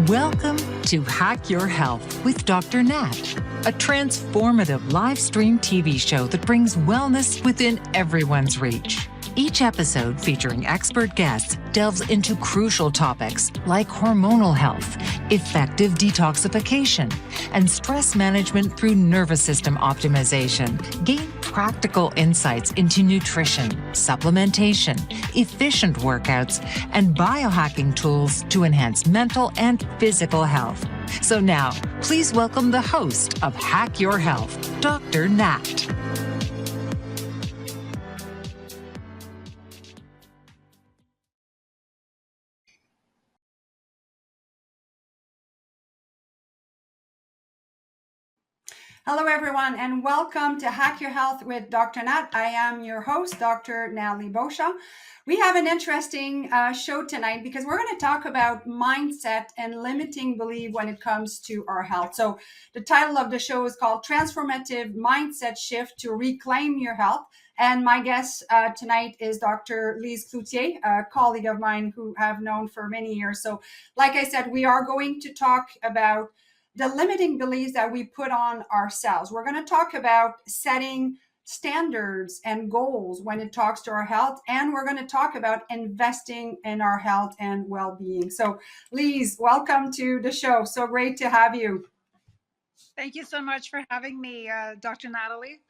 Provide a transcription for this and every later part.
Welcome to Hack Your Health with Dr. Nat, a transformative live stream TV show that brings wellness within everyone's reach. Each episode, featuring expert guests, delves into crucial topics like hormonal health, effective detoxification, and stress management through nervous system optimization. Gain practical insights into nutrition, supplementation, efficient workouts, and biohacking tools to enhance mental and physical health. So now, please welcome the host of Hack Your Health, Dr. Nat. Hello, everyone, and welcome to Hack Your Health with Dr. Nat. I am your host, Dr. Natalie Beauchamp. We have an interesting show tonight because we're going to talk about mindset and limiting belief when it comes to our health. So the title of the show is called Transformative Mindset Shift to Reclaim Your Health. And my guest tonight is Dr. Lise Cloutier, a colleague of mine who I've known for many years. So like I said, we are going to talk about the limiting beliefs that we put on ourselves. We're going to talk about setting standards and goals when it talks to our health, and we're going to talk about investing in our health and well-being. So, Lise, welcome to the show. So great to have you. Thank you so much for having me, Dr. Natalie.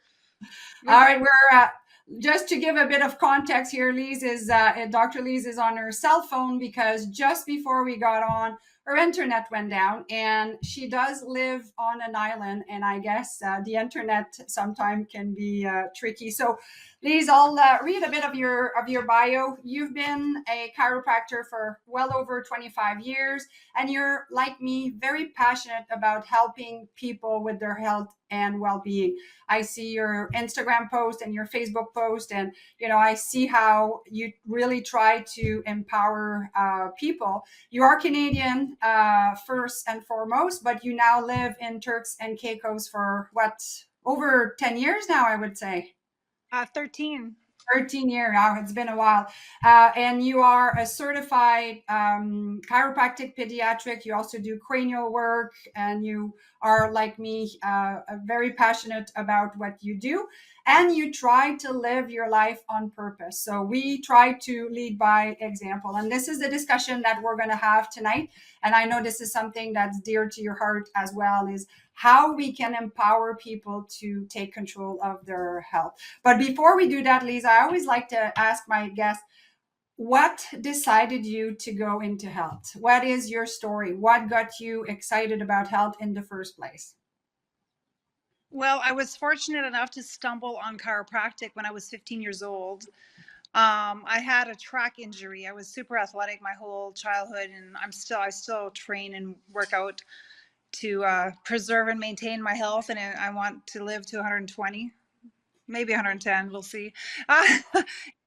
All right, we're just to give a bit of context here. Dr. Lise is on her cell phone because just before we got on, her internet went down, and she does live on an island, and I guess the internet sometimes can be tricky. So, Lise, I'll read a bit of your bio. You've been a chiropractor for well over 25 years, and you're, like me, very passionate about helping people with their health and well-being. I see your Instagram post and your Facebook post, and I see how you really try to empower people. You are Canadian first and foremost, but you now live in Turks and Caicos for over 10 years now, I would say. 13. 13 years now. It's been a while. And you are a certified chiropractic pediatric. You also do cranial work, and you are, like me, very passionate about what you do. And you try to live your life on purpose. So we try to lead by example. And this is the discussion that we're going to have tonight. And I know this is something that's dear to your heart as well, is how we can empower people to take control of their health. But before we do that, Lise, I always like to ask my guests, what decided you to go into health? What is your story? What got you excited about health in the first place? Well, I was fortunate enough to stumble on chiropractic when I was 15 years old. I had a track injury. I was super athletic my whole childhood, and I still train and work out to preserve and maintain my health, and I want to live to 120, maybe 110. We'll see.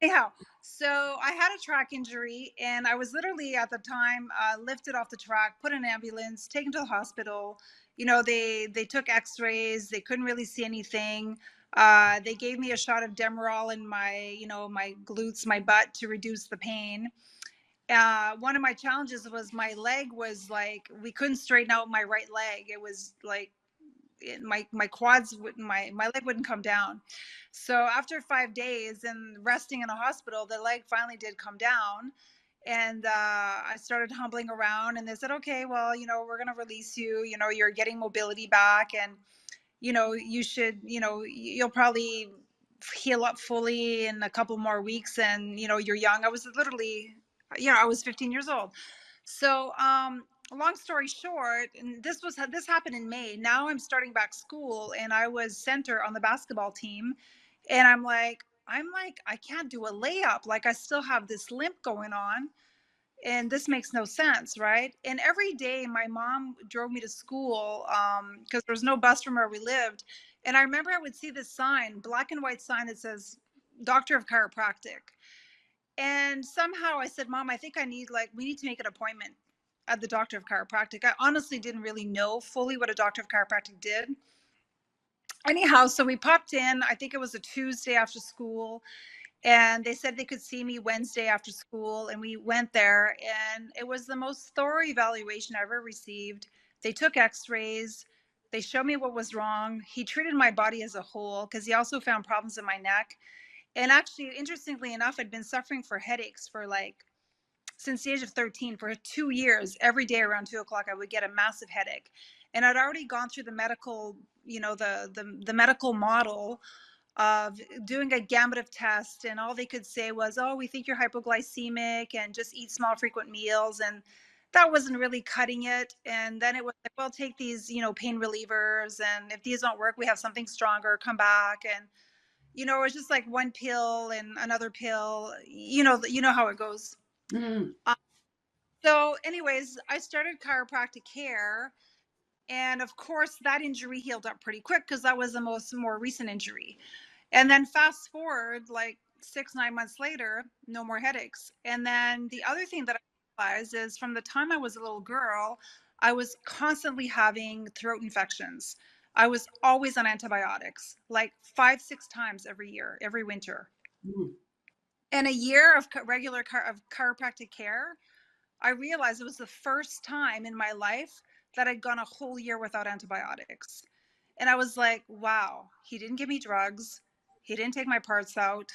Anyhow, so I had a track injury, and I was literally at the time lifted off the track, put in an ambulance, taken to the hospital. They took X-rays. They couldn't really see anything. They gave me a shot of Demerol in my glutes, my butt, to reduce the pain. One of my challenges was my leg was like, we couldn't straighten out my right leg. It was like my quads my leg wouldn't come down. So after 5 days and resting in a hospital, the leg finally did come down. And I started humbling around, and they said, okay, well, we're going to release you. You're getting mobility back, and you should, you'll probably heal up fully in a couple more weeks, and you're young. I was literally, I was 15 years old. So long story short, and this happened in May. Now I'm starting back school, and I was center on the basketball team, and I'm like, I can't do a layup. Like, I still have this limp going on, and this makes no sense, right? And every day my mom drove me to school because there was no bus from where we lived. And I remember I would see this sign, black and white sign that says Doctor of Chiropractic. And somehow I said, Mom, I think we need to make an appointment at the Doctor of Chiropractic. I honestly didn't really know fully what a Doctor of Chiropractic did. Anyhow, so we popped in. I think it was a Tuesday after school. And they said they could see me Wednesday after school. And we went there, and it was the most thorough evaluation I ever received. They took x-rays. They showed me what was wrong. He treated my body as a whole because he also found problems in my neck. And actually, interestingly enough, I'd been suffering for headaches for like since the age of 13 for 2 years. Every day around 2 o'clock, I would get a massive headache. And I'd already gone through the medical, the medical model of doing a gamut of tests, and all they could say was, oh, we think you're hypoglycemic and just eat small frequent meals. And that wasn't really cutting it. And then it was like, well, take these, pain relievers, and if these don't work, we have something stronger, come back. And it was just like one pill and another pill. You know how it goes. Mm. So anyways, I started chiropractic care, and of course that injury healed up pretty quick because that was the more recent injury. And then fast forward like 6-9 months later, no more headaches. And then the other thing that I realized is from the time I was a little girl, I was constantly having throat infections. I was always on antibiotics, like 5-6 times every year, every winter. Mm. And a year of regular chiropractic care, I realized it was the first time in my life that I'd gone a whole year without antibiotics. And I was like, wow, he didn't give me drugs. He didn't take my parts out.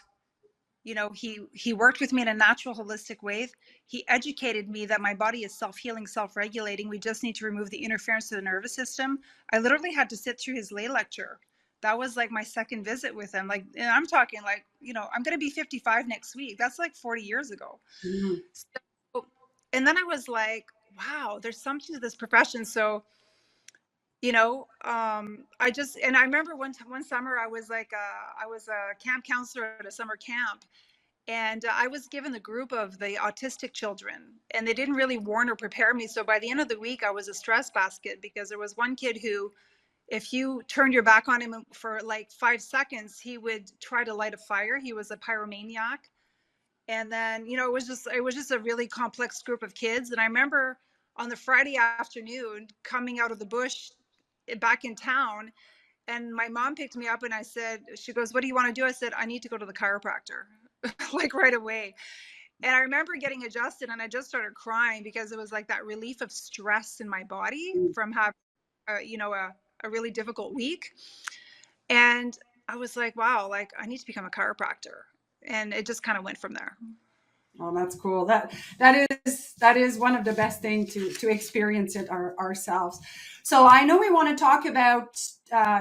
He worked with me in a natural, holistic way. He educated me that my body is self-healing, self-regulating. We just need to remove the interference to the nervous system. I literally had to sit through his lay lecture. That was like my second visit with him. Like, and I'm talking like, I'm going to be 55 next week. That's like 40 years ago. Mm. So, and then I was like, wow, there's something to this profession. So, I remember one summer I was like, I was a camp counselor at a summer camp, and I was given the group of the autistic children, and they didn't really warn or prepare me. So by the end of the week, I was a stress basket because there was one kid who, if you turned your back on him for like 5 seconds, he would try to light a fire. He was a pyromaniac. And then, it was just a really complex group of kids. And I remember on the Friday afternoon coming out of the bush back in town, and my mom picked me up, and she goes, what do you want to do? I said, I need to go to the chiropractor, like right away. And I remember getting adjusted, and I just started crying because it was like that relief of stress in my body from having, a really difficult week. And I was like, wow, like I need to become a chiropractor. And it just kind of went from there. Oh, that's cool. That is one of the best things to experience it ourselves. So I know we want to talk about,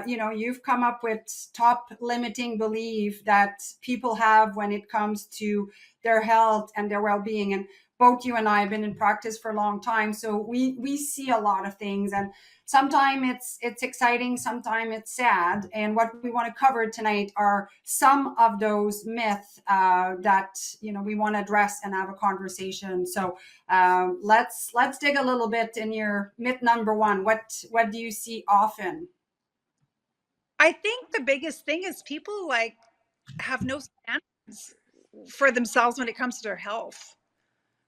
you've come up with top limiting belief that people have when it comes to their health and their well-being. And both you and I have been in practice for a long time, so we see a lot of things, and sometimes it's exciting, sometimes it's sad. And what we want to cover tonight are some of those myths that we want to address and have a conversation. So let's dig a little bit in your myth number one. What do you see often? I think the biggest thing is people like have no standards for themselves when it comes to their health,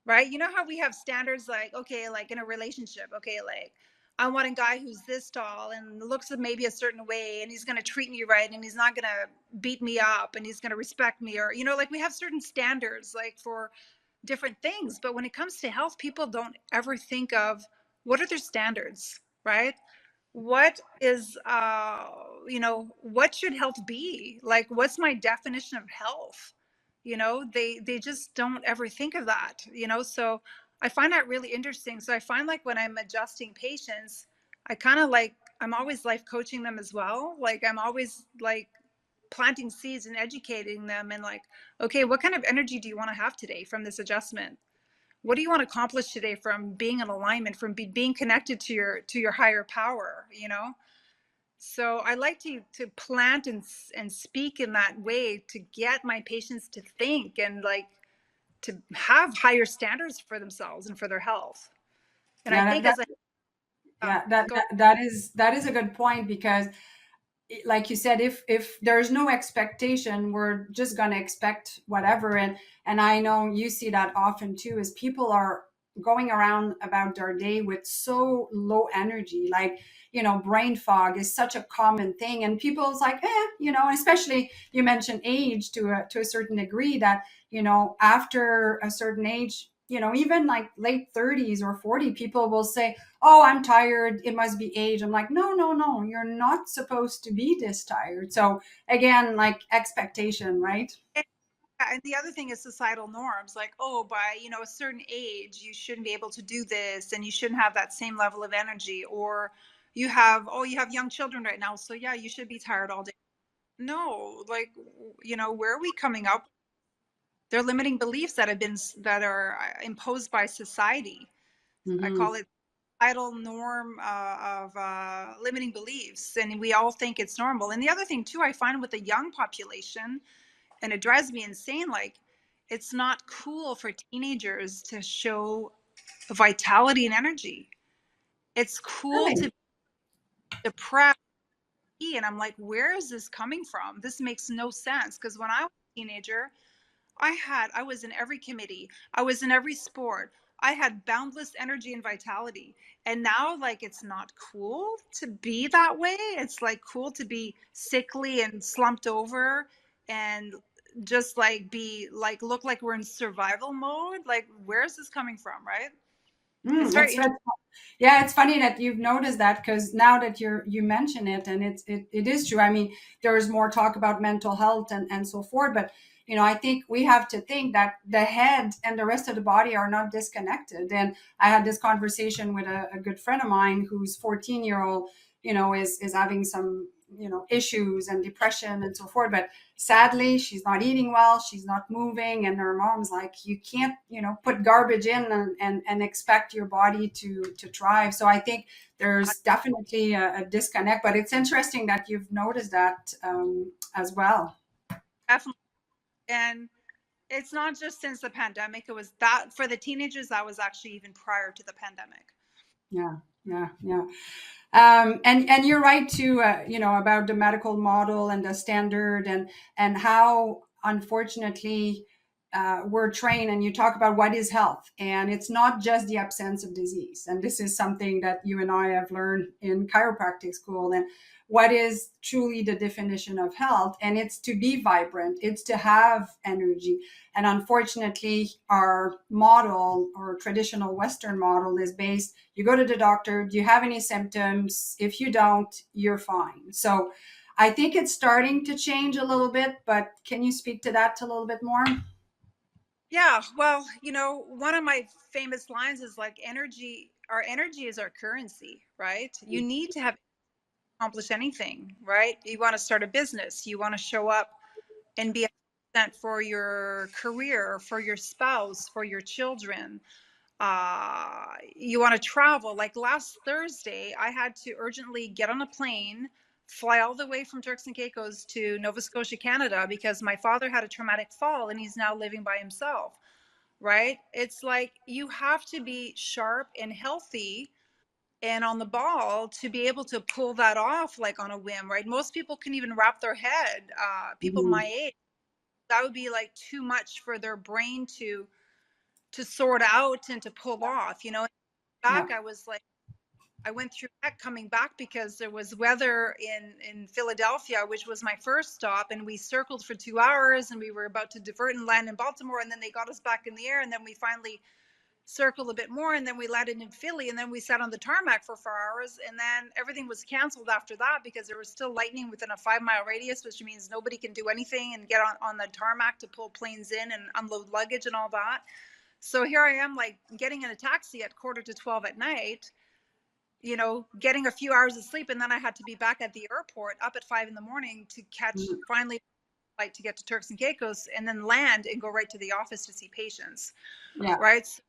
right? You know how we have standards like, okay, like in a relationship, okay, like I want a guy who's this tall and looks maybe a certain way, and he's going to treat me right, and he's not going to beat me up, and he's going to respect me, or, like we have certain standards like for different things. But when it comes to health, people don't ever think of what are their standards, right? What is what should health be? Like, what's my definition of health? They just don't ever think of that. So I find that really interesting. So I find like when I'm adjusting patients, I kind of like, I'm always life coaching them as well. Like I'm always like planting seeds and educating them, and like, okay, what kind of energy do you want to have today from this adjustment? What do you want to accomplish today from being in alignment, from being connected to your higher power? So I like to plant and speak in that way to get my patients to think and like to have higher standards for themselves and for their health. And I Yeah, think as a yeah, that is a good point, because like you said, if there's no expectation, we're just going to expect whatever. And I know you see that often too, is people are going around about their day with so low energy, like, brain fog is such a common thing, and people's like, especially you mentioned age to a certain degree, that after a certain age, even like late 30s or 40, people will say, oh, I'm tired, it must be age. I'm like, no, no, no, you're not supposed to be this tired. So again, like expectation, right? And the other thing is societal norms, like, oh, by a certain age you shouldn't be able to do this, and you shouldn't have that same level of energy, or you have young children right now, so yeah, you should be tired all day. No, like, where are we coming up? They're limiting beliefs that are imposed by society. I Hmm. call it societal norm of limiting beliefs, and we all think it's normal. And the other thing too, I find with the young population, and it drives me insane, like, it's not cool for teenagers to show vitality and energy. It's cool to Really? be depressed. And I'm like, where is this coming from? This makes no sense. Because when I was a teenager, I was in every committee, I was in every sport, I had boundless energy and vitality. And now, like, it's not cool to be that way. It's like cool to be sickly and slumped over, and just like be like, look like we're in survival mode. Like, where's this coming from, right? It's Mm, very it's interesting. yeah, it's funny that you've noticed that, because now that you mention it, and it is true. I mean, there is more talk about mental health and so forth, but I think we have to think that the head and the rest of the body are not disconnected. And I had this conversation with a good friend of mine whose 14-year-old, is having some issues and depression and so forth, but sadly she's not eating well, she's not moving, and her mom's like, you can't put garbage in and expect your body to thrive. So I think there's definitely a disconnect, but it's interesting that you've noticed that as well. Definitely. And it's not just since the pandemic. It was that for the teenagers, that was actually even prior to the pandemic. Yeah, yeah, yeah. And you're right too, about the medical model and the standard, and how unfortunately we're trained. And you talk about what is health, and it's not just the absence of disease. And this is something that you and I have learned in chiropractic school. And what is truly the definition of health? And it's to be vibrant, it's to have energy. And unfortunately, our model, or traditional Western model, is based, you go to the doctor, do you have any symptoms? If you don't, you're fine. So I think it's starting to change a little bit, but can you speak to that a little bit more? Yeah, well, one of my famous lines is like, our energy is our currency, right? You need to have accomplished anything, right? You want to start a business, you want to show up and be 100% for your career, for your spouse, for your children. You want to travel. Like last Thursday, I had to urgently get on a plane, fly all the way from Turks and Caicos to Nova Scotia, Canada, because my father had a traumatic fall and he's now living by himself, right? It's like you have to be sharp and healthy and on the ball to be able to pull that off, like on a whim, right? Most people can even wrap their head, people my Mhm. age, that would be like too much for their brain to sort out and to pull off. Yeah. Back, I was like, I went through that coming back because there was weather in Philadelphia, which was my first stop, and we circled for 2 hours, and we were about to divert and land in Baltimore, and then they got us back in the air, and then we finally circled a bit more, and then we landed in Philly, and then we sat on the tarmac for 4 hours, and then everything was canceled after that because there was still lightning within a 5-mile radius, which means nobody can do anything and get on the tarmac to pull planes in and unload luggage and all that. So here I am, like, getting in a taxi at quarter to 12 at night, getting a few hours of sleep, and then I had to be back at the airport up at 5 in the morning to catch Mhm. finally flight to get to Turks and Caicos, and then land and go right to the office to see patients. Yeah. Right? So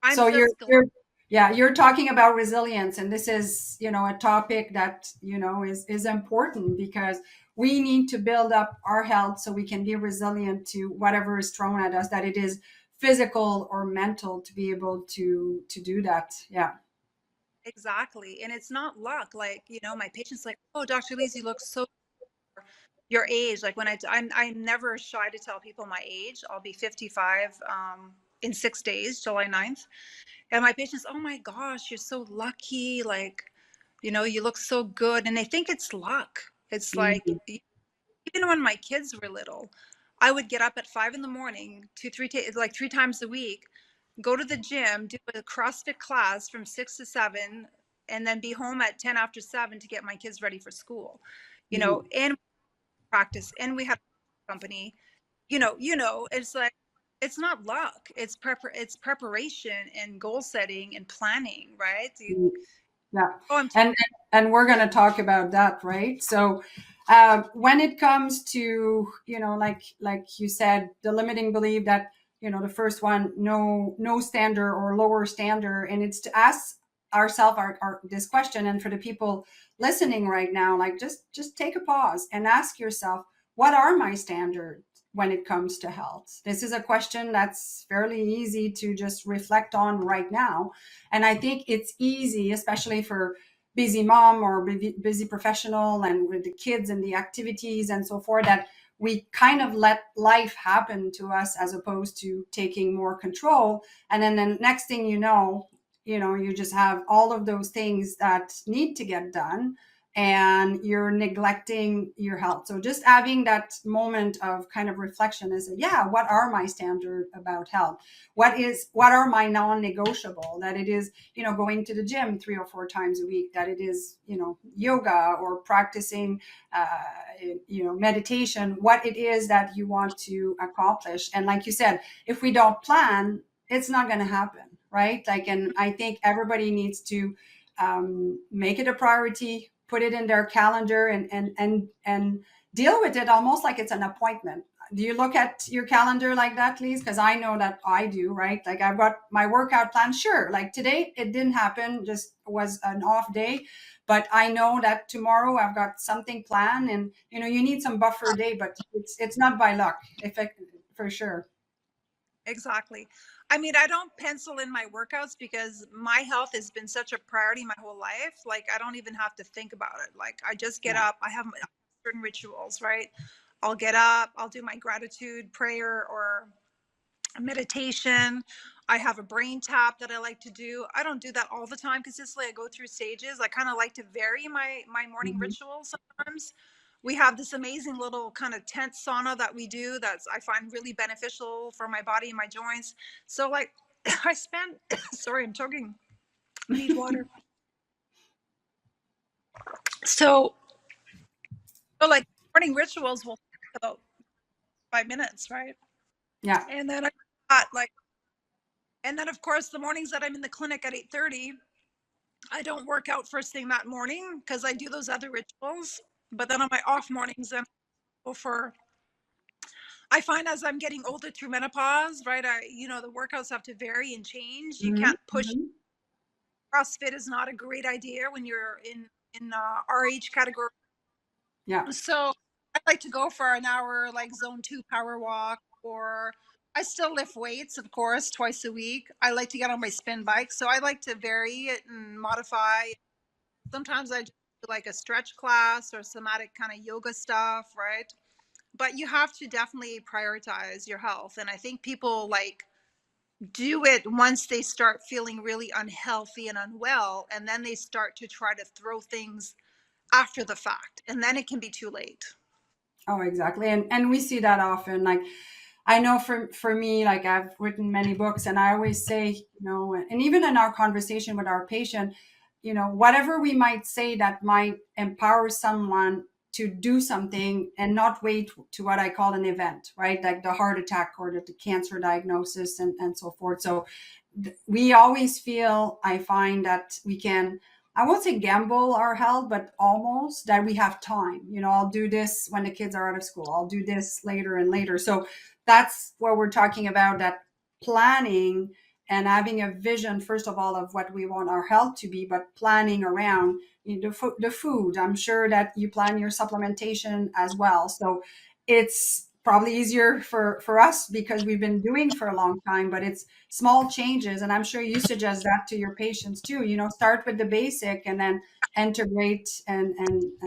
I'm So just yeah, you're talking about resilience, and this is, a topic that, is important, because we need to build up our health so we can be resilient to whatever is thrown at us, that it is physical or mental, to be able to do that. Yeah. exactly, and it's not luck. Like, my patients like, oh, Dr. Lise, you look so your age. Like when I'm never shy to tell people my age. I'll be 55 in 6 days, July 9th. And my patients, oh my gosh, you're so lucky. Like, you look so good. And they think it's luck. It's like, Mhm. even when my kids were little, I would get up at 5 in the morning, like 3 times a week, go to the gym, do a CrossFit class from 6 to 7, and then be home at 10 after 7 to get my kids ready for school, Mhm. and practice. And we had a company, it's like, it's not luck. It's preparation and goal setting and planning, right? Yeah, Oh, I'm and we're going to talk about that, right? So, when it comes to, like you said, the limiting belief that, the first one, no standard or lower standard, and it's to ask ourselves this question, and for the people listening right now, like just take a pause and ask yourself, what are my standards when it comes to health? This is a question that's fairly easy to just reflect on right now. And I think it's easy, especially for busy mom or busy professional and with the kids and the activities and so forth, that we kind of let life happen to us as opposed to taking more control. And then the next thing you just have all of those things that need to get done, and you're neglecting your health. So just having that moment of kind of reflection is, yeah, what are my standards about health? What are my non-negotiable? That it is, going to the gym 3 or 4 times a week, that it is, yoga or practicing, meditation, what it is that you want to accomplish. And like you said, if we don't plan, it's not going to happen, right? Like, and I think everybody needs to make it a priority, put it in their calendar, and deal with it almost like it's an appointment. Do you look at your calendar like that, Lise? Because I know that I do, right? Like, I've got my workout plan. Sure, like today it didn't happen, just was an off day, but I know that tomorrow I've got something planned, and you need some buffer day, but it's not by luck, if it, for sure. Exactly. I mean, I don't pencil in my workouts because my health has been such a priority my whole life. Like, I don't even have to think about it. Like, I just get Yeah. up. I have certain rituals, right? I'll get up, I'll do my gratitude prayer or meditation. I have a brain tap that I like to do. I don't do that all the time consistently. I go through stages. I kind of like to vary my morning Mhm. rituals sometimes. We have this amazing little kind of tent sauna that we do that's I find really beneficial for my body and my joints. So like I spend sorry, I'm choking. I need water. So, so like morning rituals will take about 5 minutes, right? Yeah. And then I got like and then of course the mornings that I'm in the clinic at 8:30, I don't work out first thing that morning because I do those other rituals. But then on my off mornings, then I go for. I find as I'm getting older through menopause, right? The workouts have to vary and change. You Hmm. can't push. CrossFit is not a great idea when you're in our age category. Yeah. So I like to go for an hour, like zone 2 power walk, or I still lift weights, of course, twice a week. I like to get on my spin bike, so I like to vary it and modify. Sometimes I just do like a stretch class or somatic kind of yoga stuff, right? But you have to definitely prioritize your health. And I think people like do it once they start feeling really unhealthy and unwell. And then they start to try to throw things after the fact. And then it can be too late. Oh, exactly. And we see that often. Like, I know for me, like, I've written many books, and I always say, and even in our conversation with our patient, whatever we might say that might empower someone to do something and not wait to what I call an event, right? Like the heart attack or the cancer diagnosis and so forth. So we always feel, I find that we can, I won't say gamble our health, but almost that we have time. I'll do this when the kids are out of school. I'll do this later and later. So that's what we're talking about, that planning and having a vision, first of all, of what we want our health to be, but planning around the food. I'm sure that you plan your supplementation as well. So it's probably easier for us because we've been doing for a long time, but it's small changes. And I'm sure you suggest that to your patients too. Start with the basic and then integrate, and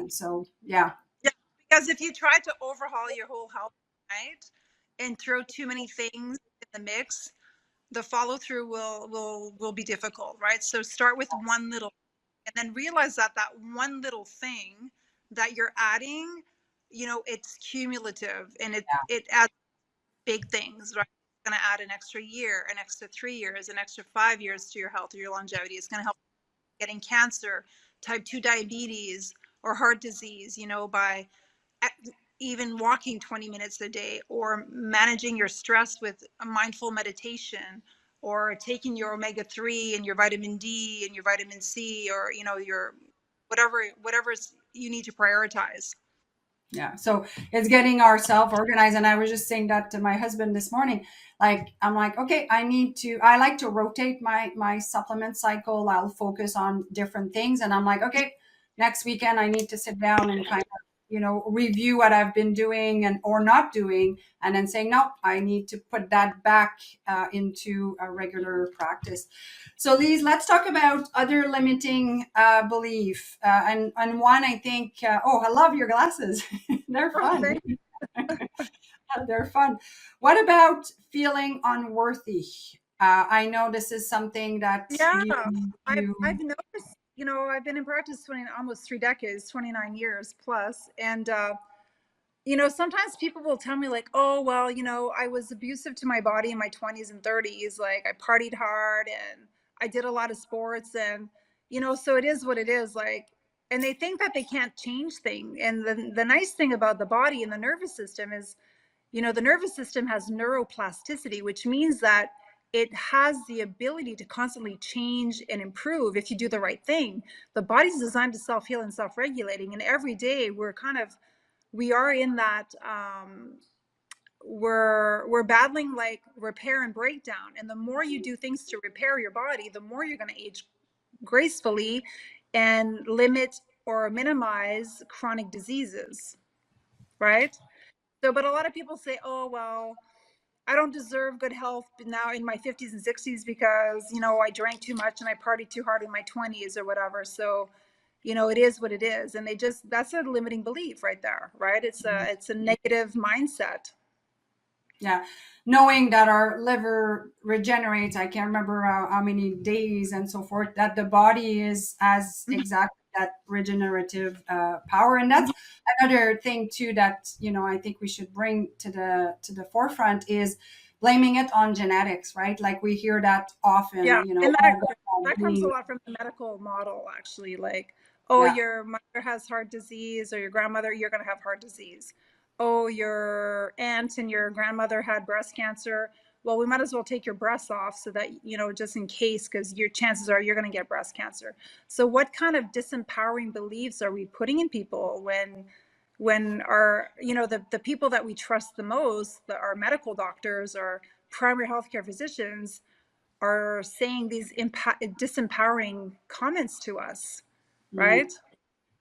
so yeah. Yeah. Because if you try to overhaul your whole health, right, and throw too many things in the mix, the follow through will be difficult, right? So start with one little, and then realize that that one little thing that you're adding, it's cumulative, and it adds big things, right? It's going to add an extra year, an extra 3 years, an extra 5 years to your health or your longevity. It's going to help getting cancer, type 2 diabetes, or heart disease, by even walking 20 minutes a day, or managing your stress with a mindful meditation, or taking your omega-3 and your vitamin D and your vitamin C, or your whatever you need to prioritize. Yeah. So it's getting ourselves organized. And I was just saying that to my husband this morning. Like, I'm like, okay, I like to rotate my supplement cycle. I'll focus on different things. And I'm like, okay, next weekend I need to sit down and kind of, review what I've been doing or not doing, and then saying, no, I need to put that back into a regular practice. So, Lise, let's talk about other limiting belief. And one, I think, I love your glasses. They're fun. They're fun. What about feeling unworthy? I know this is something that I've noticed, I've been in practice almost 3 decades, 29 years plus. And, sometimes people will tell me like, oh, well, I was abusive to my body in my 20s and 30s. Like, I partied hard and I did a lot of sports, and, so it is what it is. Like, and they think that they can't change things. And the nice thing about the body and the nervous system is, the nervous system has neuroplasticity, which means that it has the ability to constantly change and improve if you do the right thing. The body's designed to self-heal and self-regulating. And every day we are in that, we're battling like repair and breakdown. And the more you do things to repair your body, the more you're going to age gracefully and limit or minimize chronic diseases, right? So, but a lot of people say, oh, well, I don't deserve good health now in my 50s and 60s because, I drank too much and I partied too hard in my 20s or whatever. So, it is what it is. And that's a limiting belief right there, right? It's a negative mindset. Yeah. Knowing that our liver regenerates, I can't remember how many days and so forth, that the body has exactly that regenerative power. And that's another thing too that, I think we should bring to the forefront is blaming it on genetics, right? Like we hear that often, Yeah. And that comes a being, lot from the medical model, actually. Like, oh, yeah. your mother has heart disease, or your grandmother, you're going to have heart disease. Oh, your aunt and your grandmother had breast cancer. Well, we might as well take your breasts off so that, just in case, because your chances are you're going to get breast cancer. So what kind of disempowering beliefs are we putting in people when our, the people that we trust the most, our medical doctors or primary healthcare physicians, are saying these disempowering comments to us, Mhm. right?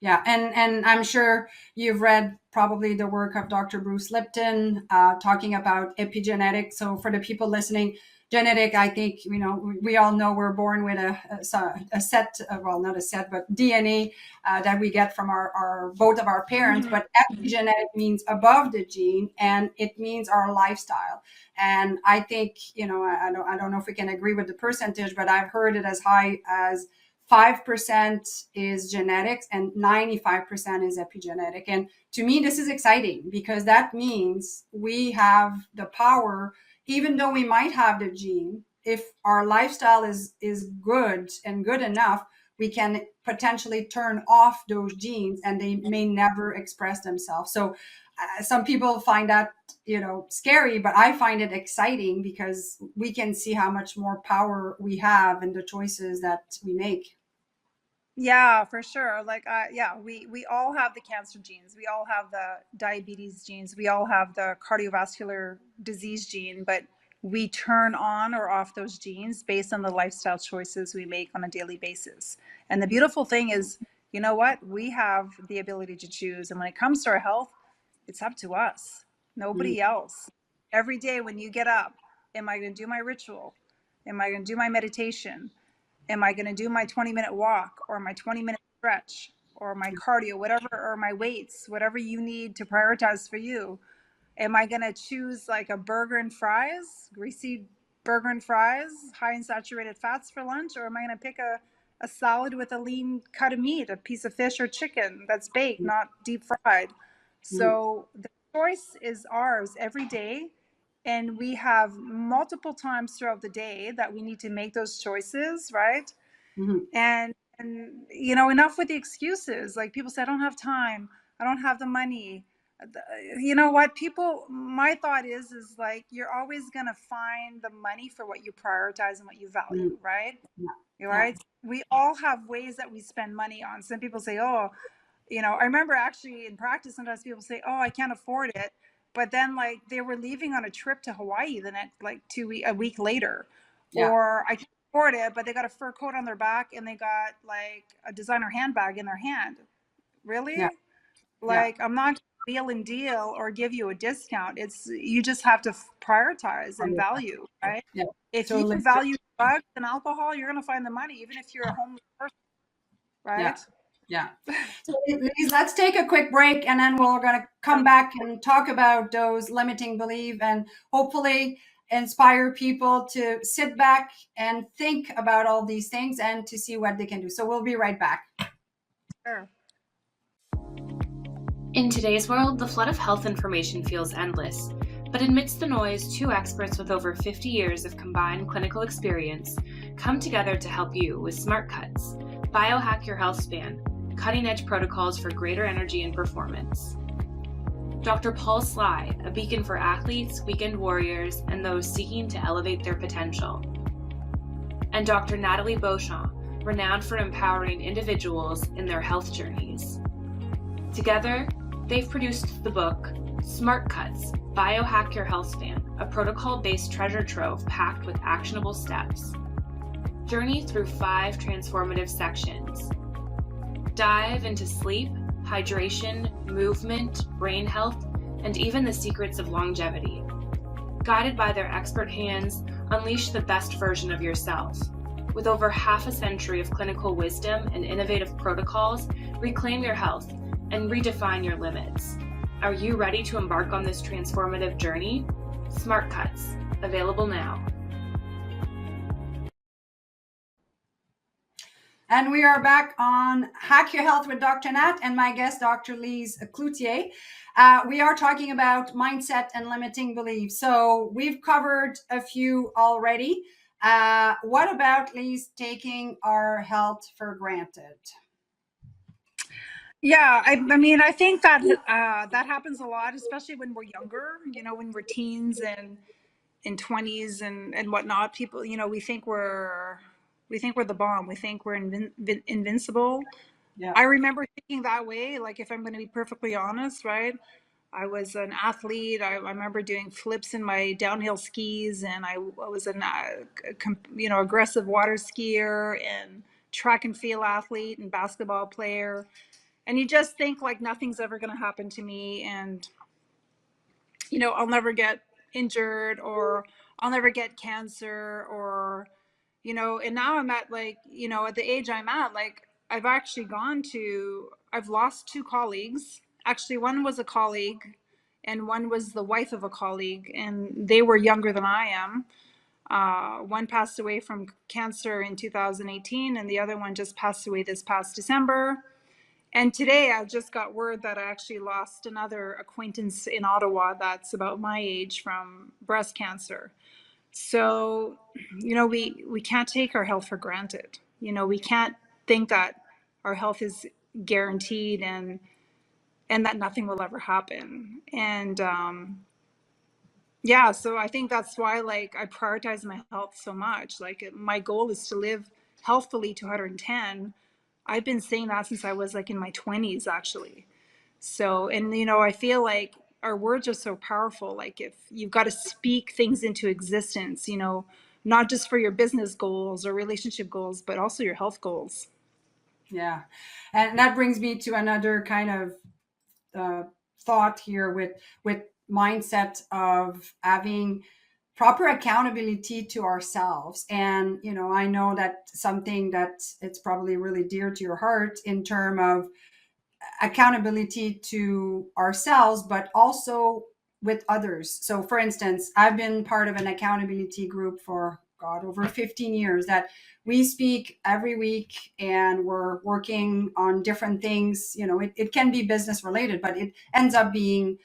Yeah, and I'm sure you've read probably the work of Dr. Bruce Lipton talking about epigenetics. So for the people listening, genetic, I think we all know we're born with a set, well, not a set, but DNA that we get from our both of our parents. Mm-hmm. But epigenetic means above the gene, and it means our lifestyle. And I think I don't know if we can agree with the percentage, but I've heard it as high as 5% is genetics and 95% is epigenetic. And to me, this is exciting because that means we have the power, even though we might have the gene, if our lifestyle is good and good enough, we can potentially turn off those genes and they may never express themselves. So some people find that scary, but I find it exciting because we can see how much more power we have in the choices that we make. Yeah, for sure. Like, yeah, we all have the cancer genes. We all have the diabetes genes. We all have the cardiovascular disease gene, but we turn on or off those genes based on the lifestyle choices we make on a daily basis. And the beautiful thing is, you know what? We have the ability to choose. And when it comes to our health, it's up to us, Mm. nobody else. Every day when you get up, am I going to do my ritual? Am I going to do my meditation? Am I going to do my 20-minute walk or my 20-minute stretch or my cardio, whatever, or my weights, whatever you need to prioritize for you? Am I going to choose like a burger and fries, greasy burger and fries, high in saturated fats for lunch, or am I going to pick a salad with a lean cut of meat, a piece of fish or chicken that's baked, not deep fried? Mm-hmm. So the choice is ours every day. And we have multiple times throughout the day that we need to make those choices, right? Mm-hmm. And you know, enough with the excuses. Like people say, I don't have time, I don't have the money. You know what, people, my thought is like, you're always going to find the money for what you prioritize and what you value, right? Yeah. You're Yeah. right. We all have ways that we spend money on. Some people say, oh, you know, I remember actually in practice, sometimes people say, oh, I can't afford it. But then like they were leaving on a trip to Hawaii the next, like a week later, Yeah. or I can't afford it, but they got a fur coat on their back and they got like a designer handbag in their hand. Yeah. Really? Yeah. Like, I'm not going to wheel and deal or give you a discount. It's, you just have to prioritize and value, right? Yeah. If you Totally. value drugs and alcohol, you're going to find the money, even if you're a homeless person, Yeah. right? Yeah. So Lise, let's take a quick break and then we're going to come back and talk about those limiting beliefs and hopefully inspire people to sit back and think about all these things and to see what they can do. So we'll be right back. Sure. In today's world, the flood of health information feels endless. But amidst the noise, two experts with over 50 years of combined clinical experience come together to help you with Smart Cuts, biohack your health span, cutting-edge protocols for greater energy and performance. Dr. Paul Sly, a beacon for athletes, weekend warriors, and those seeking to elevate their potential. And Dr. Natalie Beauchamp, renowned for empowering individuals in their health journeys. Together, they've produced the book, Smart Cuts, Biohack Your Health Span, a protocol-based treasure trove packed with actionable steps. Journey through 5 transformative sections. Dive into sleep, hydration, movement, brain health, and even the secrets of longevity. Guided by their expert hands, unleash the best version of yourself. With over half a century of clinical wisdom and innovative protocols, reclaim your health and redefine your limits. Are you ready to embark on this transformative journey? Smart Cuts, available now. And we are back on Hack Your Health with Dr. Nat and my guest, Dr. Lise Cloutier. We are talking about mindset and limiting beliefs. So we've covered a few already. What about, Lise, taking our health for granted? Yeah, I mean, I think that that happens a lot, especially when we're younger. You know, when we're teens and in 20s and whatnot. People, you know, we think we're the bomb. We think we're invincible. Yeah. I remember thinking that way. Like, if I'm going to be perfectly honest, right? I was an athlete. I remember doing flips in my downhill skis, and I was an aggressive water skier and track and field athlete and basketball player. And you just think like nothing's ever going to happen to me, and you know, I'll never get injured, or I'll never get cancer, or you know. And now I'm at, like, you know, at the age I'm at, like, I've lost 2 colleagues. Actually, one was a colleague and one was the wife of a colleague, and they were younger than I am. One passed away from cancer in 2018, and the other one just passed away this past December. And today I just got word that I actually lost another acquaintance in Ottawa that's about my age from breast cancer. So, you know, we can't take our health for granted. You know, we can't think that our health is guaranteed and that nothing will ever happen. And yeah, so I think that's why, like, I prioritize my health so much. Like, my goal is to live healthfully to 110. I've been saying that since I was like in my 20s, actually. So, and you know, I feel like our words are so powerful. Like, if you've got to speak things into existence, you know, not just for your business goals or relationship goals, but also your health goals. Yeah. And that brings me to another kind of thought here with mindset of having proper accountability to ourselves. And you know, I know that something that it's probably really dear to your heart in terms of accountability to ourselves, but also with others. So for instance, I've been part of an accountability group for over 15 years that we speak every week, and we're working on different things. It can be business related, but it ends up being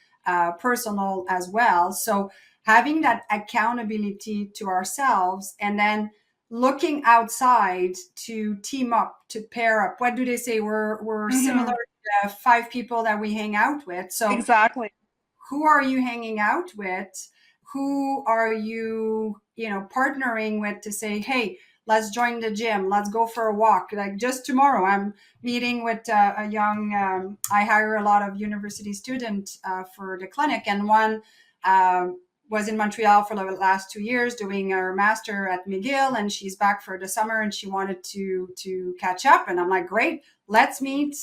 personal as well. So having that accountability to ourselves, and then looking outside to team up, to pair up. What do they say? We're similar to 5 people that we hang out with. So Exactly. who are you hanging out with? Who are you, partnering with to say, hey, let's join the gym. Let's go for a walk. Like just tomorrow, I'm meeting with a young, I hire a lot of university students for the clinic. And one was in Montreal for the last 2 years doing her master at McGill. And she's back for the summer, and she wanted to catch up. And I'm like, great, let's meet.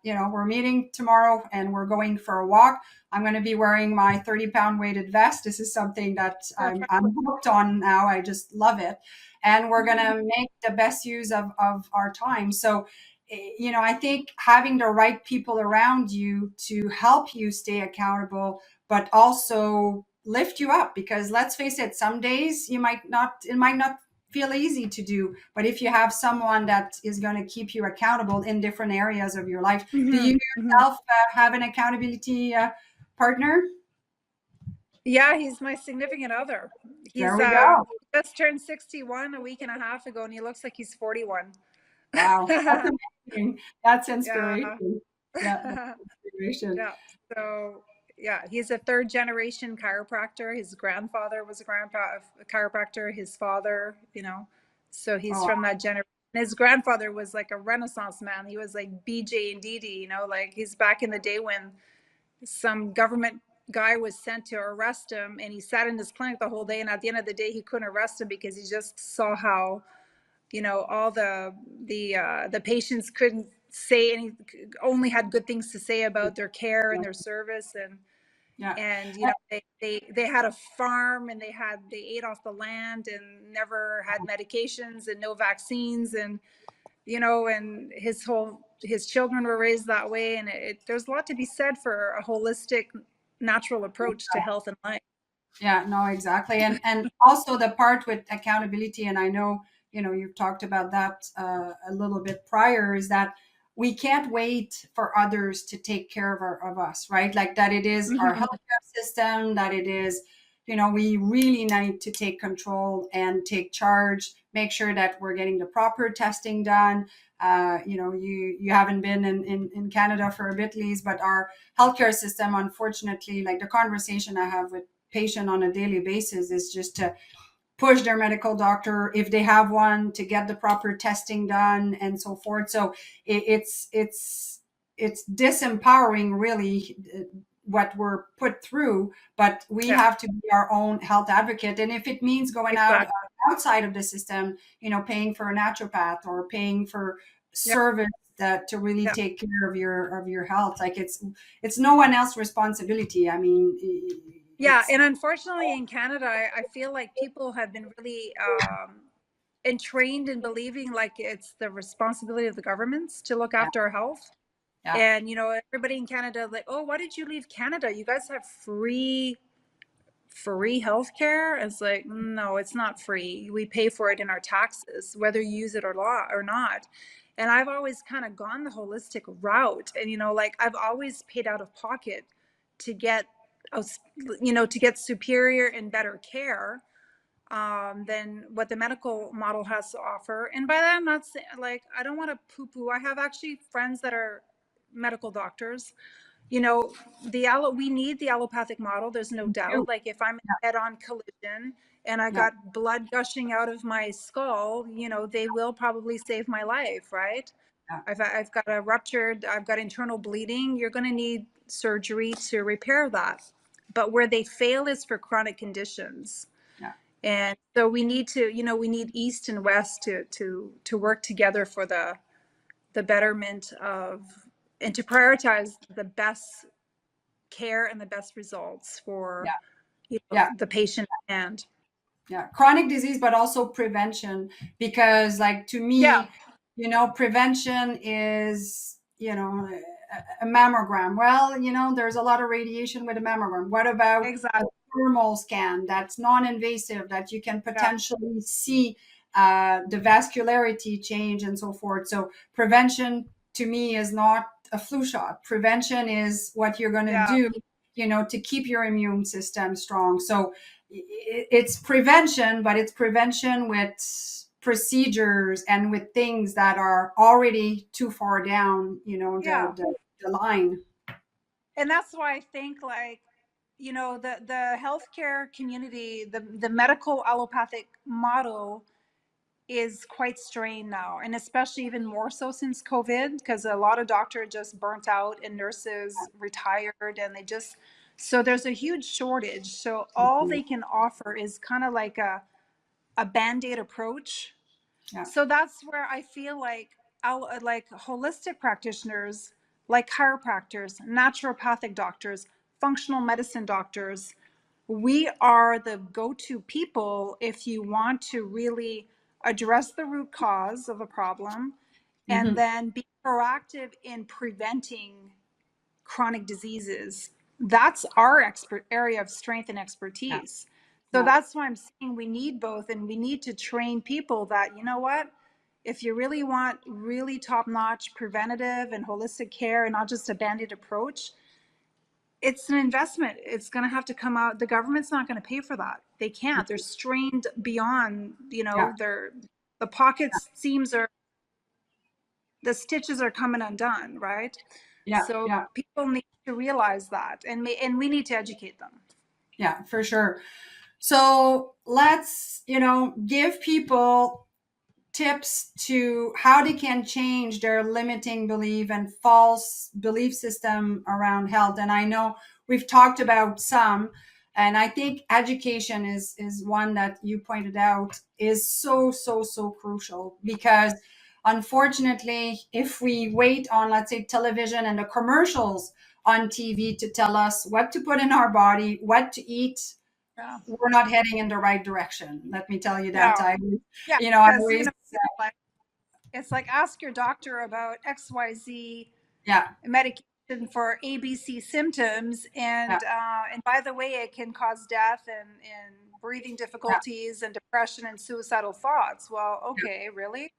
We're meeting tomorrow, and we're going for a walk. I'm going to be wearing my 30-pound weighted vest. This is something that I'm hooked on now. I just love it. And we're going to make the best use of our time. So, I think having the right people around you to help you stay accountable, but also lift you up, because let's face it, some days it might not feel easy to do, but if you have someone that is going to keep you accountable in different areas of your life. Do you yourself have an accountability partner? Yeah, he's my significant other. There we go. He just turned 61 a week and a half ago, and he looks like he's 41. Wow, that's amazing. That's inspiration. Yeah. That's inspiration. Yeah. So yeah, he's a 3rd generation chiropractor. His grandfather was a chiropractor. His father, so he's from that generation. His grandfather was like a Renaissance man. He was like BJ and Didi, like he's back in the day when some government guy was sent to arrest him, and he sat in his clinic the whole day, and at the end of the day he couldn't arrest him because he just saw how all the patients couldn't say anything, only had good things to say about their care and their service. And they had a farm, and they ate off the land and never had medications and no vaccines, and and his children were raised that way. And there's a lot to be said for a holistic, natural approach to health and life. Yeah, no, exactly. And also the part with accountability, and I know, you've talked about that a little bit prior, is that we can't wait for others to take care of us, right? Like that it is our healthcare system, that it is, we really need to take control and take charge, make sure that we're getting the proper testing done. You haven't been in Canada for a bit, Lise, but our healthcare system, unfortunately, like the conversation I have with patient on a daily basis is just to push their medical doctor, if they have one, to get the proper testing done and so forth. So it's disempowering, really, what we're put through, but we have to be our own health advocate. And if it means going outside of the system, paying for a naturopath or paying for service that to really take care of your health, like it's no one else's responsibility. I mean, and unfortunately in Canada, I feel like people have been really entrained in believing like it's the responsibility of the governments to look after our health. And everybody in Canada, like, oh, why did you leave Canada? You guys have free healthcare. It's like, no, it's not free. We pay for it in our taxes, whether you use it or not. And I've always kind of gone the holistic route, and like I've always paid out of pocket to get superior and better care than what the medical model has to offer. And by that, I'm not saying, like, I don't want to poo-poo. I have actually friends that are medical doctors. We need the allopathic model. There's no doubt. Like if I'm head-on collision and I got blood gushing out of my skull, they will probably save my life, right? I've got I've got internal bleeding. You're going to need surgery to repair that. But where they fail is for chronic conditions. And so we need to, we need East and West to work together for the betterment of, and to prioritize the best care and the best results for the patient at hand. Chronic disease, but also prevention, because like to me, prevention is, a mammogram. Well, there's a lot of radiation with a mammogram. What about a Exactly. thermal scan that's non-invasive, that you can Yeah. potentially see the vascularity change and so forth? So prevention to me is not a flu shot. Prevention is what you're going to Yeah. do, to keep your immune system strong. So it's prevention, but it's prevention with procedures and with things that are already too far down, Yeah. the line. And that's why I think, like, the healthcare community, the medical allopathic model is quite strained now, and especially even more so since COVID, because a lot of doctors just burnt out and nurses retired, and so there's a huge shortage. So all they can offer is kind of like a band-aid approach. Yeah. So that's where I feel like like holistic practitioners, like chiropractors, naturopathic doctors, functional medicine doctors, we are the go-to people if you want to really address the root cause of a problem and Mm-hmm. then be proactive in preventing chronic diseases. That's our area of strength and Yeah. expertise. So Yeah. that's why I'm saying we need both, and we need to train people that, what, if you really want really top-notch preventative and holistic care and not just a band-aid approach, it's an investment. It's going to have to come out. The government's not going to pay for that. They can't. They're strained beyond, Yeah. the pockets seams are, the stitches are coming undone, right? Yeah. So Yeah. people need to realize that, and we need to educate them. Yeah, for sure. So let's, give people tips to how they can change their limiting belief and false belief system around health. And I know we've talked about some, and I think education is one that you pointed out is so, so, so crucial, because unfortunately, if we wait on, let's say, television and the commercials on TV to tell us what to put in our body, what to eat, Yeah. we're not heading in the right direction. Let me tell you that. Yeah. Yeah. I Because, always, like, it's like, ask your doctor about XYZ yeah, medication for ABC symptoms. yeah, And by the way, it can cause death and breathing yeah, difficulties and depression and suicidal thoughts. Well, okay, really?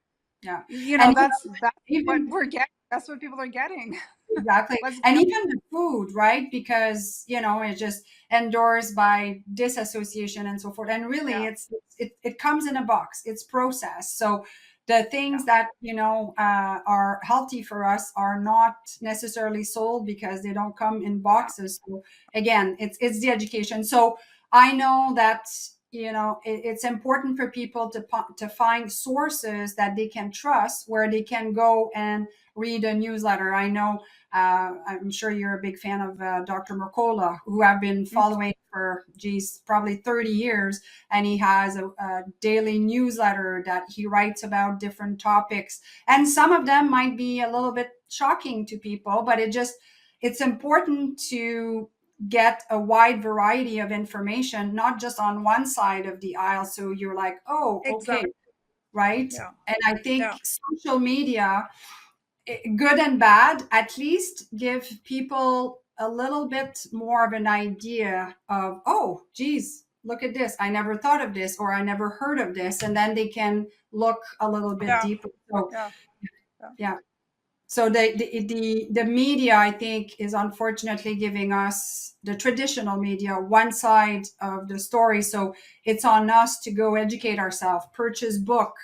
yeah. You know, And that's what even we're getting. That's what people are getting. exactly, Let's be and honest. even the food, right? Because it's just endorsed by disassociation and so forth. And really, Yeah. it comes in a box. It's processed. So the Yeah. things that are healthy for us are not necessarily sold because they don't come in boxes. So again, it's the education. So I know that it's important for people to find sources that they can trust, where they can go and read a newsletter. I know I'm sure you're a big fan of Dr. Mercola, who I've been following for, probably 30 years. And he has a daily newsletter that he writes about different topics. And some of them might be a little bit shocking to people, but it's important to get a wide variety of information, not just on one side of the aisle. So you're like, oh, okay, Exactly. right? Yeah. And I think Yeah. social media, good and bad, at least give people a little bit more of an idea of, oh, geez, look at this. I never thought of this, or I never heard of this. And then they can look a little bit Yeah. deeper. So, Yeah. Yeah. yeah. So the media, I think, is unfortunately giving us, the traditional media, one side of the story. So it's on us to go educate ourselves, purchase book,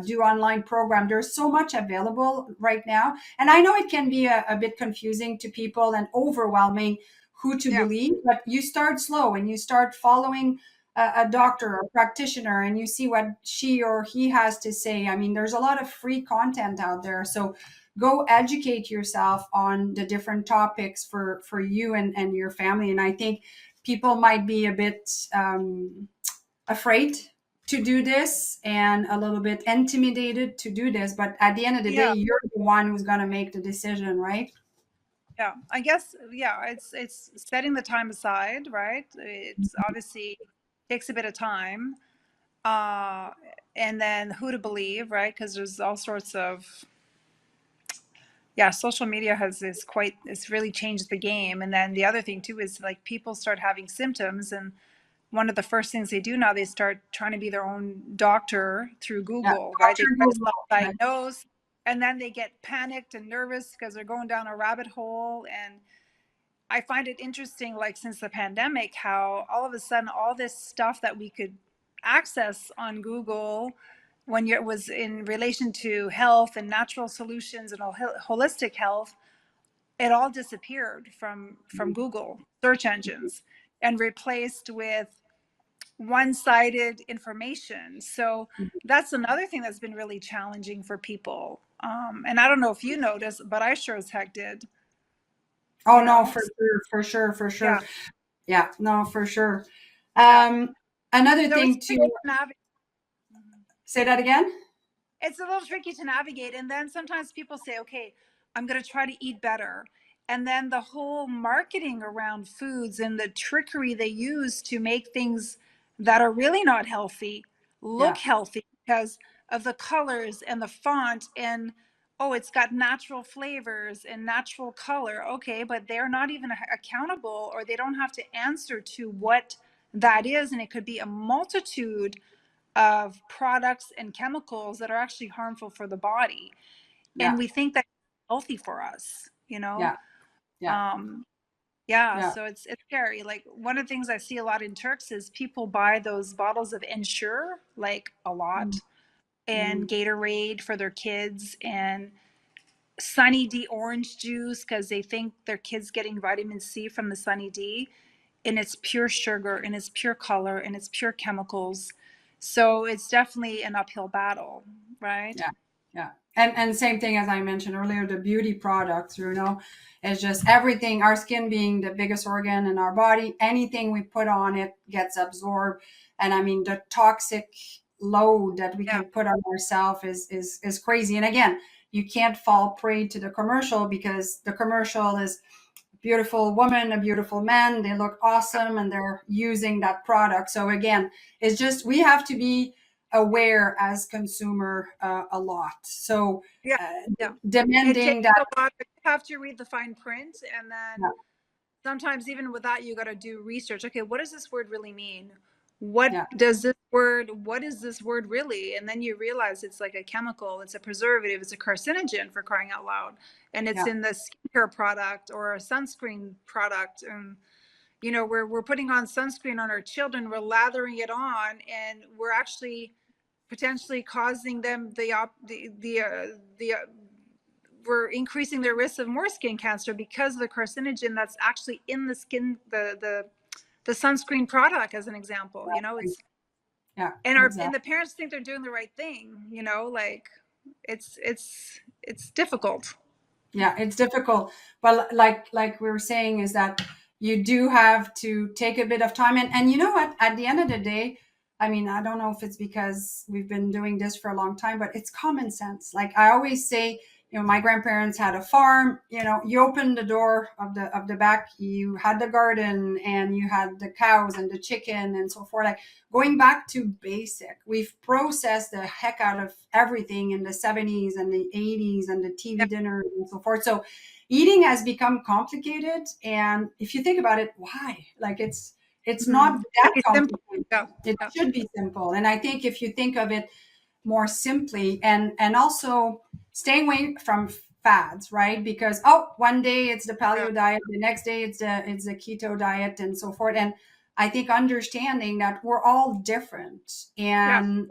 do online program. There's so much available right now, and I know it can be a bit confusing to people and overwhelming who to Yeah. believe. But you start slow and you start following a doctor or practitioner, and you see what she or he has to say. I mean, there's a lot of free content out there. So go educate yourself on the different topics for you and your family. And I think people might be a bit afraid to do this and a little bit intimidated to do this, but at the end of the day, Yeah. you're the one who's going to make the decision, right? Yeah. I guess, yeah, it's setting the time aside, right? It's obviously takes a bit of time. Uh, and then who to believe, right? Because there's all sorts of, yeah, social media it's really changed the game. And then the other thing too is like people start having symptoms, and one of the first things they do now, they start trying to be their own doctor through Yeah, Google, right? Dr. They try to Google. Right. self-diagnose, and then they get panicked and nervous because they're going down a rabbit hole. And I find it interesting, like since the pandemic, how all of a sudden all this stuff that we could access on Google when it was in relation to health and natural solutions and holistic health, it all disappeared from Google search engines and replaced with one-sided information. So that's another thing that's been really challenging for people. And I don't know if you noticed, but I sure as heck did. Oh You no, know, for sure, for sure, for yeah. sure. Yeah, no, for sure. Yeah. Um, Another So it's thing tricky to to navigate. say that again. It's a little tricky to navigate. And then sometimes people say, okay, I'm going to try to eat better. And then the whole marketing around foods and the trickery they use to make things that are really not healthy look Yeah, healthy because of the colors and the font. And oh, it's got natural flavors and natural color. Okay, but they're not even accountable, or they don't have to answer to what that is. And it could be a multitude of products and chemicals that are actually harmful for the body. And yeah, we think that's healthy for us, you know? yeah, yeah, Um, yeah, yeah. so it's scary. Like one of the things I see a lot in Turks is people buy those bottles of Ensure like a lot, and Mm. Gatorade for their kids, and Sunny D orange juice because they think their kids getting vitamin C from the Sunny D, and it's pure sugar and it's pure color and it's pure chemicals. So it's definitely an uphill battle, right? Yeah, yeah. And same thing as I mentioned earlier, the beauty products, is just everything, our skin being the biggest organ in our body, anything we put on it gets absorbed. And I mean, the toxic load that we Yeah, can put on ourselves is crazy. And again, you can't fall prey to the commercial because the commercial is beautiful woman, a beautiful man, they look awesome and they're using that product. So again, it's just we have to be aware as consumer a lot. So yeah, uh, yeah. It demanding takes that. a lot. You have to read the fine print, and Yeah, then sometimes even with that, you got to do research. Okay, what does this word really mean? What yeah, does this word? What is this word really? And then you realize it's like a chemical, it's a preservative, it's a carcinogen, for crying out loud, and it's yeah, in the skincare product or a sunscreen product. And you know, we're putting on sunscreen on our children, we're lathering it on, and we're actually potentially causing them the we're increasing their risk of more skin cancer because of the carcinogen that's actually in the skin, the sunscreen product, as an example. You know, it's yeah, and exactly. the parents think they're doing the right thing. You know, like it's difficult. Yeah, it's difficult. But like we were saying, is that you do have to take a bit of time. And you know what? At the end of the day, I mean, I don't know if it's because we've been doing this for a long time, but it's common sense. Like I always say, my grandparents had a farm. You opened the door of the back, you had the garden, and you had the cows and the chicken and so forth. Like going back to basic, we've processed the heck out of everything in the 70s and the 80s and the Yeah, TV dinners and so forth. So eating has become complicated. And if you think about it, why? Like it's mm-hmm. not that It's simple. complicated. Yeah, It yeah, should be simple. And I think if you think of it more simply, and also staying away from fads, right? Because one day it's the yeah, paleo diet, the next day it's the keto diet and so forth. And I think understanding that we're all different, yeah, and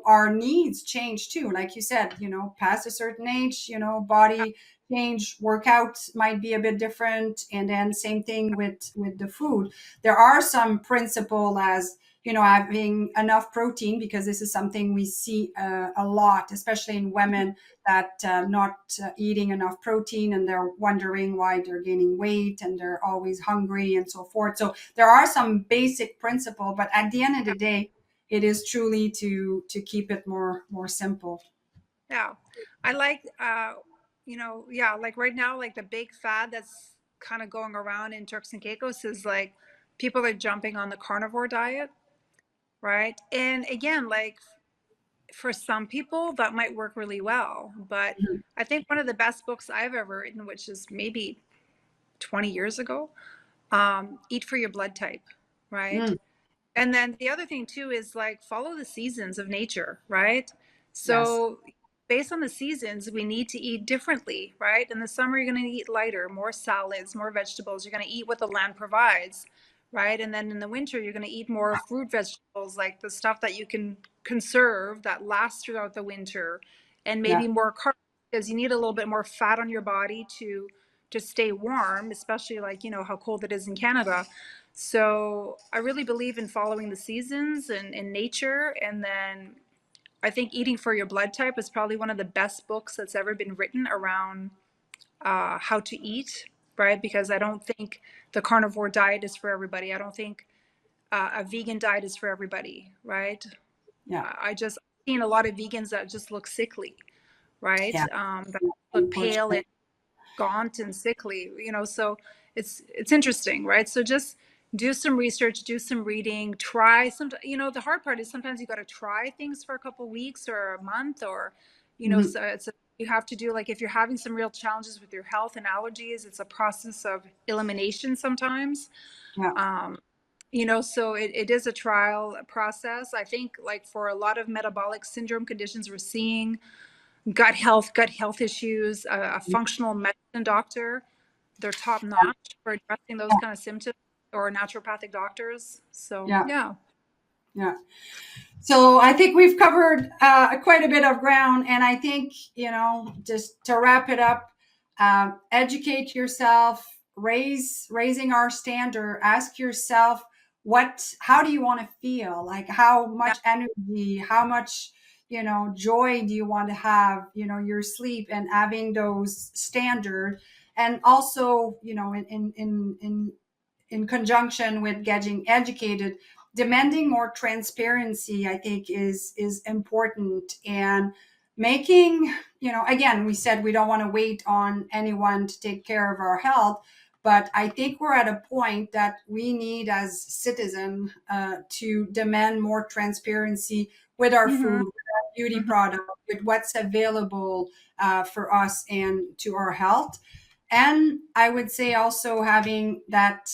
our needs change too. Like you said, past a certain age, body change, workout might be a bit different. And then same thing with the food. There are some principle as having enough protein, because this is something we see a lot, especially in women, that not eating enough protein, and they're wondering why they're gaining weight and they're always hungry and so forth. So there are some basic principle, but at the end of the day, it is truly to keep it more simple. yeah. I like yeah, like right now, like the big fad that's kind of going around in Turks and Caicos is like people are jumping on the carnivore diet, right? And again, like for some people that might work really well. But Mhm. I think one of the best books I've ever written, which is maybe 20 years ago, Eat for Your Blood Type, right? Mm, And then the other thing too is like follow the seasons of nature, right? yes. So based on the seasons, we need to eat differently, right? In the summer, you're going to eat lighter, more salads, more vegetables. You're going to eat what the land provides, right? And then in the winter, you're going to eat more fruit, vegetables, like the stuff that you can conserve that lasts throughout the winter, and Yeah. maybe more carbs because you need a little bit more fat on your body to stay warm, especially like, you know, how cold it is in Canada. So I really believe in following the seasons and in nature. And then I think Eating for Your Blood Type is probably one of the best books that's ever been written around how to eat, right? Because I don't think the carnivore diet is for everybody. I don't think a vegan diet is for everybody, right? Yeah. I just seen a lot of vegans that just look sickly, right? Yeah. That look pale Unfortunately. and gaunt and sickly, you know. So it's interesting, right? So just do some research, do some reading, try some, you know. The hard part is sometimes you got to try things for a couple of weeks or a month, or you know. Mhm. So you have to do, like, if you're having some real challenges with your health and allergies, it's a process of elimination sometimes. Yeah. um you know, so it is a trial process. I think, like, for a lot of metabolic syndrome conditions we're seeing, gut health issues, a functional medicine doctor, they're top notch for addressing those kind of symptoms, or naturopathic doctors. So Yeah. yeah. Yeah. So I think we've covered quite a bit of ground, and I think, you know, just to wrap it up, educate yourself, raising our standard. Ask yourself, how do you want to feel? Like, how Yeah. much energy, how much, you know, joy do you want to have? You know, your sleep, and having those standard, and also, you know, in conjunction with getting educated, demanding more transparency, I think, is important. And making, you know, again, we said we don't want to wait on anyone to take care of our health, but I think we're at a point that we need, as citizens, to demand more transparency with our Mm-hmm. food, with our beauty Mm-hmm. product, with what's available for us and to our health. And I would say also having that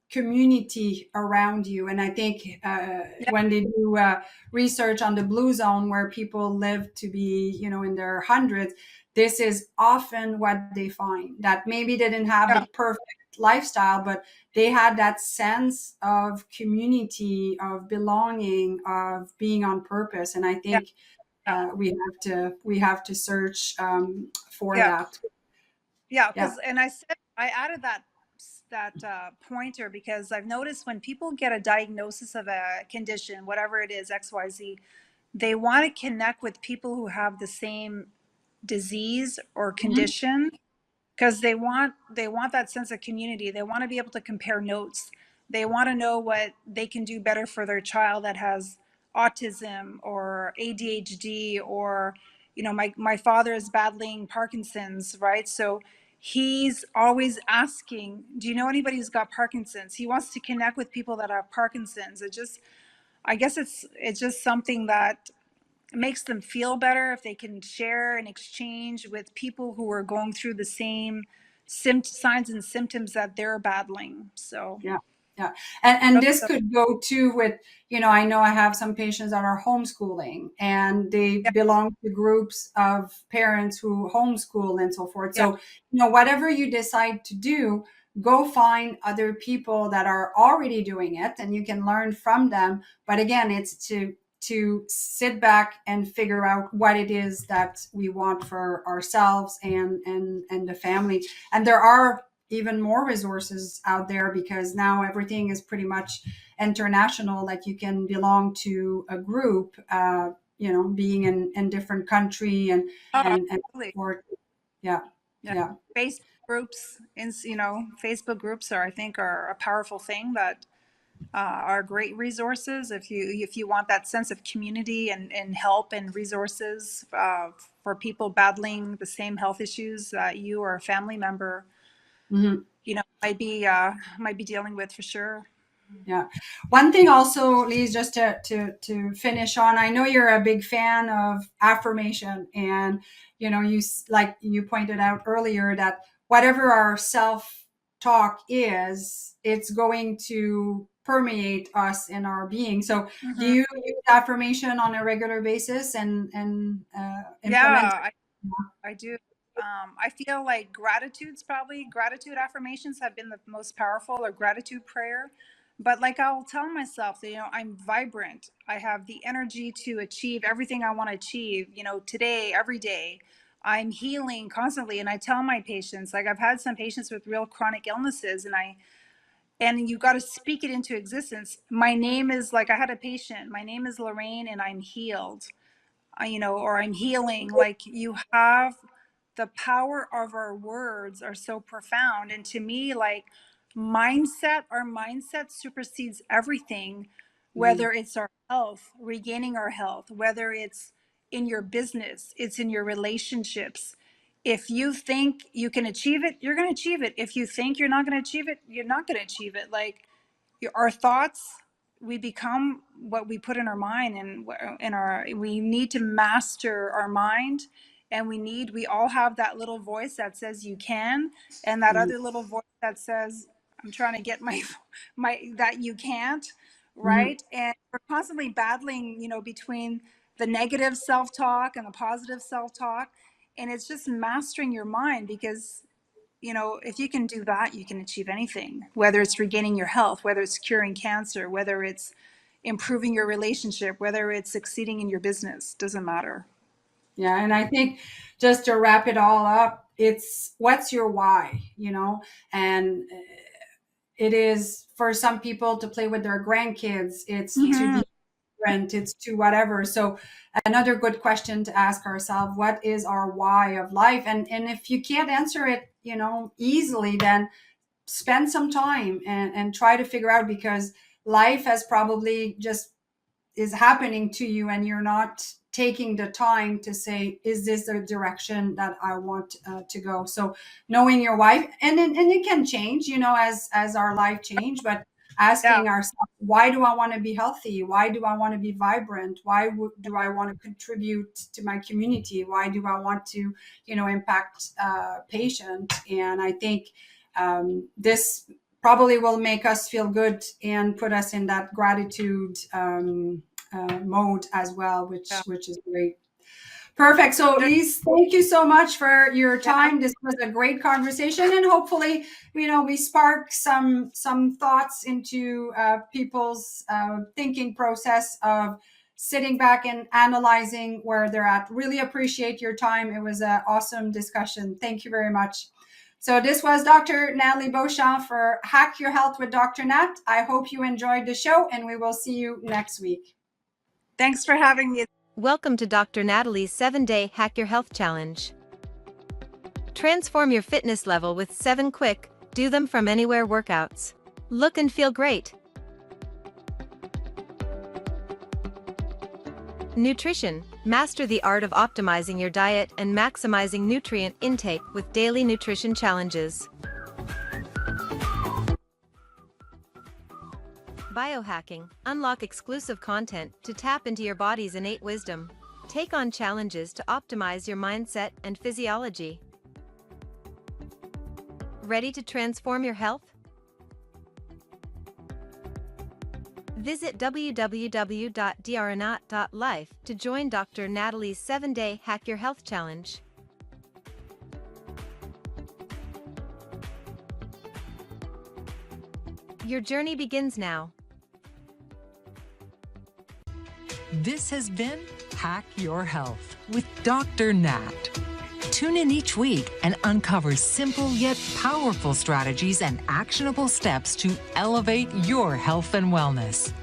community around you. And I think Yeah. when they do research on the blue zone, where people live to be, you know, in their hundreds, this is often what they find, that maybe they didn't have the Yeah. perfect lifestyle, but they had that sense of community, of belonging, of being on purpose. And I Yeah. think Yeah. we have to search for Yeah. that. Yeah. Yeah. Because, and I said, I added that pointer because I've noticed when people get a diagnosis of a condition, whatever it is, XYZ, they want to connect with people who have the same disease or Mhm. condition, because they want that sense of community. They want to be able to compare notes. They want to know what they can do better for their child that has autism or ADHD, or, you know, my father is battling Parkinson's, right? So he's always asking, do you know anybody who's got Parkinson's? He wants to connect with people that have Parkinson's. I guess it's just something that makes them feel better if they can share and exchange with people who are going through the same signs and symptoms that they're battling. So Yeah. Yeah. And that's this could go too with, you know, I know I have some patients that are homeschooling, and they yeah, belong to groups of parents who homeschool and so forth. yeah, So, you know, whatever you decide to do, go find other people that are already doing it, and you can learn from them. But again, it's to sit back and figure out what it is that we want for ourselves and the family. And there are even more resources out there, because now everything is pretty much international. Like, you can belong to a group, you know, being in different country, oh, and absolutely, support. Yeah. yeah. Yeah. Facebook groups, you know, Facebook groups are, I think, are a powerful thing that are great resources if you want that sense of community and help and resources for people battling the same health issues that you or a family member, Mhm. you know, might be dealing with, for sure. Yeah. One thing also, Lise, just to finish on, I know you're a big fan of affirmation, and like you pointed out earlier that whatever our self talk is, it's going to permeate us in our being. So, do Mhm. you use affirmation on a regular basis and implement? Yeah, I do. I feel like gratitude affirmations have been the most powerful, or gratitude prayer. But like I'll tell myself that, I'm vibrant. I have the energy to achieve everything I want to achieve, today, every day. I'm healing constantly. And I tell my patients, like I've had some patients with real chronic illnesses, and you got to speak it into existence. My name is, like, I had a patient, my name is Lorraine and I'm healed, or I'm healing. Like, you have the power of our words are so profound. And to me, like, our mindset supersedes everything, Mm, whether it's our health, regaining our health, whether it's in your business, it's in your relationships. If you think you can achieve it, you're going to achieve it. If you think you're not going to achieve it, you're not going to achieve it. Like, our thoughts, we become what we put in our mind, and we need to master our mind. And we all have that little voice that says you can, and that mm, other little voice that says I'm trying to get my that you can't, mm. right? And we're constantly battling, between the negative self-talk and the positive self-talk. And it's just mastering your mind, because if you can do that, you can achieve anything, whether it's regaining your health, whether it's curing cancer, whether it's improving your relationship, whether it's succeeding in your business, doesn't matter. Yeah, and I think just to wrap it all up, it's what's your why, and it is for some people to play with their grandkids, it's to Hmm. be rent, it's to whatever. So another good question to ask ourselves, what is our why of life? And if you can't answer it, easily, then spend some time and try to figure out, because life has probably just is happening to you and you're not taking the time to say, is this the direction that I want to go? So knowing your why, and it can change, as our life change, but Yeah. asking ourselves, why do I want to be healthy? Why do I want to be vibrant? Why do I want to contribute to my community? Why do I want to impact patient? And I think this probably will make us feel good and put us in that gratitude mode as well, Yeah. which is great. Perfect. So, There- Lise, thank you so much for your yeah. time. This was a great conversation, and hopefully, we spark some thoughts into people's thinking process of sitting back and analyzing where they're at. Really appreciate your time. It was an awesome discussion. Thank you very much. So this was Dr. Natalie Beauchamp for Hack Your Health with Dr. Nat. I hope you enjoyed the show, and we will see you next week. Thanks for having me. Welcome to Dr. Natalie's 7-Day Hack Your Health Challenge. Transform your fitness level with 7 quick, do them from anywhere workouts. Look and feel great. Nutrition. Master the art of optimizing your diet and maximizing nutrient intake with daily nutrition challenges. Biohacking. Unlock exclusive content to tap into your body's innate wisdom. Take on challenges to optimize your mindset and physiology. Ready to transform your health? Visit www.drnat.life to join Dr. Natalie's 7-Day Hack Your Health Challenge. Your journey begins now. This has been Hack Your Health with Dr. Nat. Tune in each week and uncover simple yet powerful strategies and actionable steps to elevate your health and wellness.